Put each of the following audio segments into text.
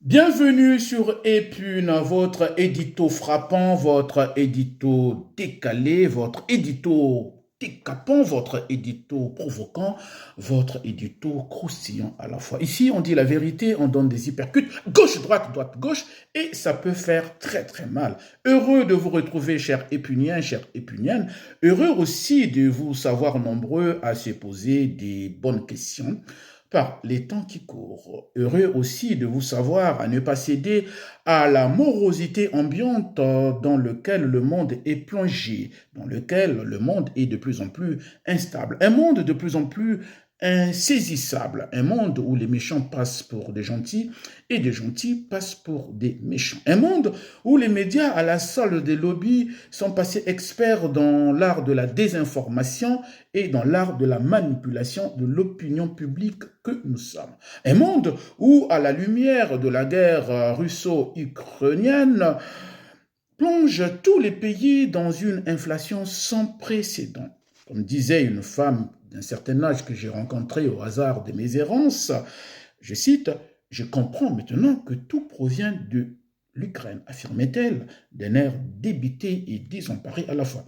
Bienvenue sur Epune, votre édito frappant, votre édito décalé, votre édito décapant, votre édito provoquant, votre édito croustillant à la fois. Ici, on dit la vérité, on donne des hypercutes, gauche, droite, droite, gauche, et ça peut faire très très mal. Heureux de vous retrouver, chers épuniens, chères épuniennes, heureux aussi de vous savoir nombreux à se poser des bonnes questions par les temps qui courent. Heureux aussi de vous savoir à ne pas céder à la morosité ambiante dans lequel le monde est plongé, dans lequel le monde est de plus en plus instable. Un monde de plus en plus insaisissable, un monde où les méchants passent pour des gentils et des gentils passent pour des méchants. Un monde où les médias à la solde des lobbies sont passés experts dans l'art de la désinformation et dans l'art de la manipulation de l'opinion publique que nous sommes. Un monde où, à la lumière de la guerre russo-ukrainienne, plonge tous les pays dans une inflation sans précédent. Comme disait une femme d'un certain âge que j'ai rencontrée au hasard de mes errances, je cite, « Je comprends maintenant que tout provient de l'Ukraine », affirmait-elle d'un air débité et désemparé à la fois.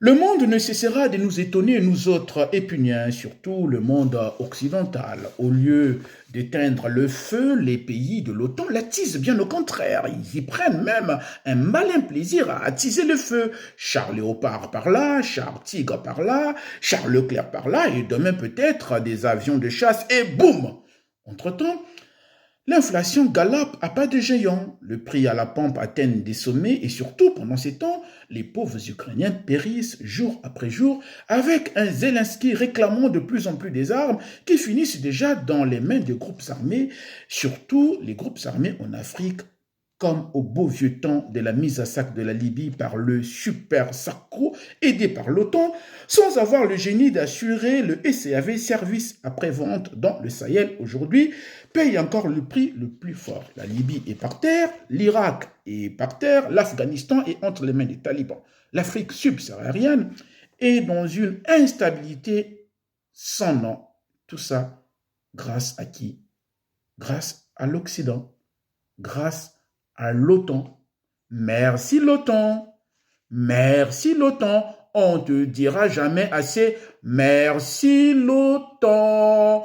Le monde ne cessera de nous étonner, nous autres épuniens, surtout le monde occidental. Au lieu d'éteindre le feu, les pays de l'OTAN l'attisent, bien au contraire. Ils y prennent même un malin plaisir à attiser le feu. Charles Léopard par là, Charles Tigre par là, Charles Leclerc par là, et demain peut-être des avions de chasse, et boum! Entre-temps, l'inflation galope à pas de géant, le prix à la pompe atteint des sommets et surtout, pendant ces temps, les pauvres Ukrainiens périssent jour après jour avec un Zelensky réclamant de plus en plus des armes qui finissent déjà dans les mains des groupes armés, surtout les groupes armés en Afrique, comme au beau vieux temps de la mise à sac de la Libye par le super Sarko, aidé par l'OTAN, sans avoir le génie d'assurer le SAV, service après-vente dans le Sahel aujourd'hui, paye encore le prix le plus fort. La Libye est par terre, l'Irak est par terre, l'Afghanistan est entre les mains des talibans. L'Afrique subsaharienne est dans une instabilité sans nom. Tout ça grâce à qui? Grâce à l'Occident, grâce à l'OTAN. Merci l'OTAN. Merci l'OTAN. On ne te dira jamais assez merci l'OTAN.